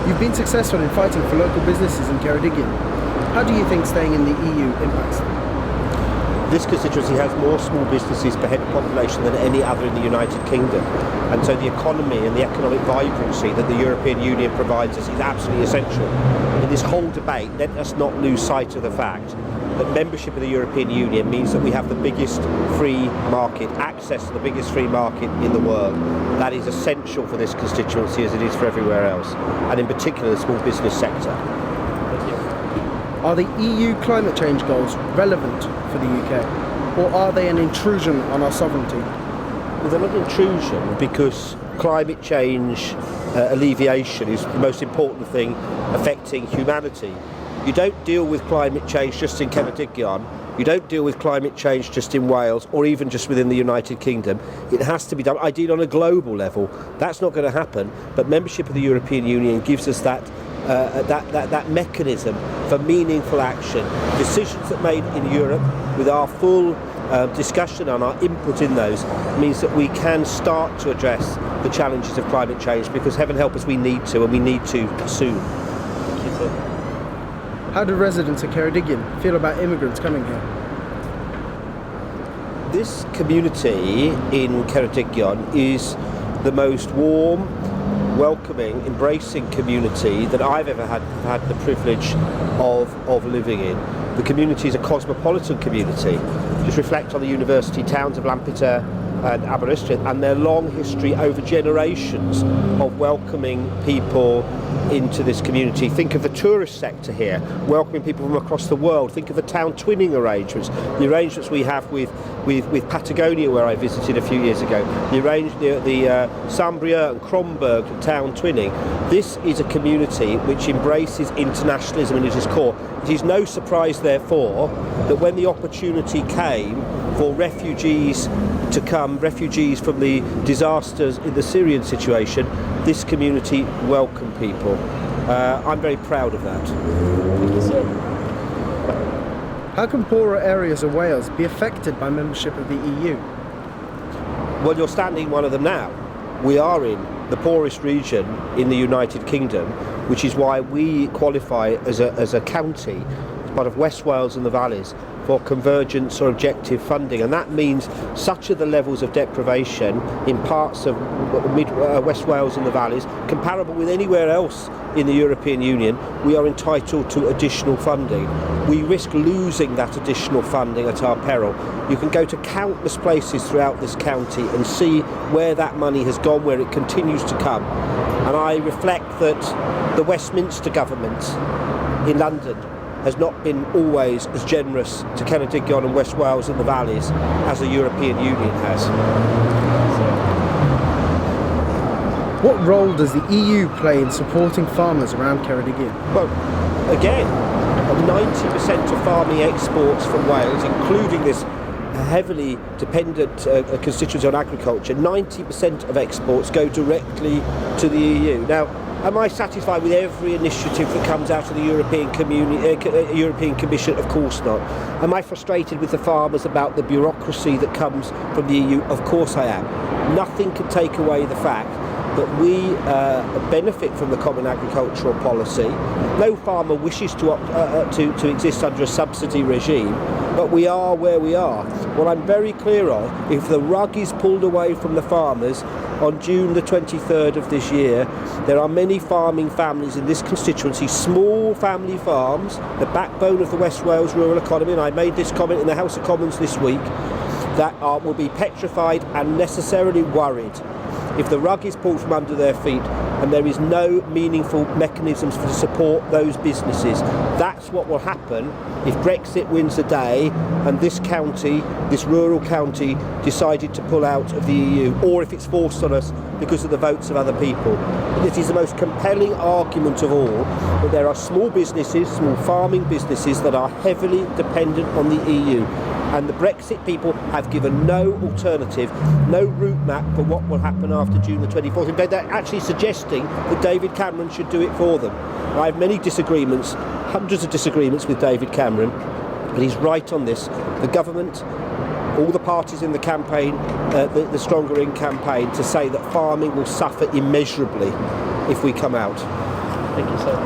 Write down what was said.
You've been successful in fighting for local businesses in Ceredigion. How do you think staying in the EU impacts them? This constituency has more small businesses per head of population than any other in the United Kingdom, and so the economy and the economic vibrancy that the European Union provides us is absolutely essential. In this whole debate, let us not lose sight of the fact that membership of the European Union means that we have the biggest free market, access to the biggest free market in the world. That is essential for this constituency as it is for everywhere else, and in particular the small business sector. Are the EU climate change goals relevant for the UK, or are they an intrusion on our sovereignty? Well, they're not an intrusion because climate change alleviation is the most important thing affecting humanity. You don't deal with climate change just in Ceredigion, you don't deal with climate change just in Wales or even just within the United Kingdom. It has to be done, ideally, on a global level. That's not going to happen, but membership of the European Union gives us that mechanism for meaningful action. Decisions that are made in Europe with our full discussion and our input in those means that we can start to address the challenges of climate change, because heaven help us, we need to, and we need to soon. How do residents of Ceredigion feel about immigrants coming here? This community in Ceredigion is the most warm, welcoming, embracing community that I've ever had the privilege of living in. The community is a cosmopolitan community. Just reflect on the university towns of Lampeter and Aberystwyth and their long history over generations of welcoming people into this community. Think of the tourist sector here, welcoming people from across the world. Think of the town twinning arrangements, the arrangements we have with Patagonia, where I visited a few years ago, the Saint-Brieuc and Kronberg town twinning. This is a community which embraces internationalism in its core. It is no surprise, therefore, that when the opportunity came for refugees to come, refugees from the disasters in the Syrian situation, this community welcomed people. I'm very proud of that. How can poorer areas of Wales be affected by membership of the EU? Well, you're standing one of them now. We are in the poorest region in the United Kingdom, which is why we qualify as a county, as part of West Wales and the Valleys, for convergence or objective funding, and that means such are the levels of deprivation in parts of West Wales and the Valleys, comparable with anywhere else in the European Union, we are entitled to additional funding. We risk losing that additional funding at our peril. You can go to countless places throughout this county and see where that money has gone, where it continues to come. And I reflect that the Westminster government in London has not been always as generous to Ceredigion and West Wales and the Valleys as the European Union has. What role does the EU play in supporting farmers around Ceredigion? Well, again, 90% of farming exports from Wales, including this heavily dependent constituency on agriculture, 90% of exports go directly to the EU. Now, am I satisfied with every initiative that comes out of the European Commission? Of course not. Am I frustrated with the farmers about the bureaucracy that comes from the EU? Of course I am. Nothing can take away the fact that we benefit from the common agricultural policy. No farmer wishes to exist under a subsidy regime, but we are where we are. What I'm very clear of, if the rug is pulled away from the farmers on June the 23rd of this year, there are many farming families in this constituency, small family farms, the backbone of the West Wales rural economy, and I made this comment in the House of Commons this week, that will be petrified and necessarily worried if the rug is pulled from under their feet and there is no meaningful mechanisms to support those businesses. That's what will happen if Brexit wins the day and this county, this rural county, decided to pull out of the EU, or if it's forced on us because of the votes of other people. It is the most compelling argument of all that there are small businesses, small farming businesses that are heavily dependent on the EU. And the Brexit people have given no alternative, no route map for what will happen after June the 24th. In fact, they're actually suggesting that David Cameron should do it for them. I have many disagreements, hundreds of disagreements with David Cameron, but he's right on this. The government, all the parties in the campaign, the Stronger In campaign, to say that farming will suffer immeasurably if we come out. Thank you, sir.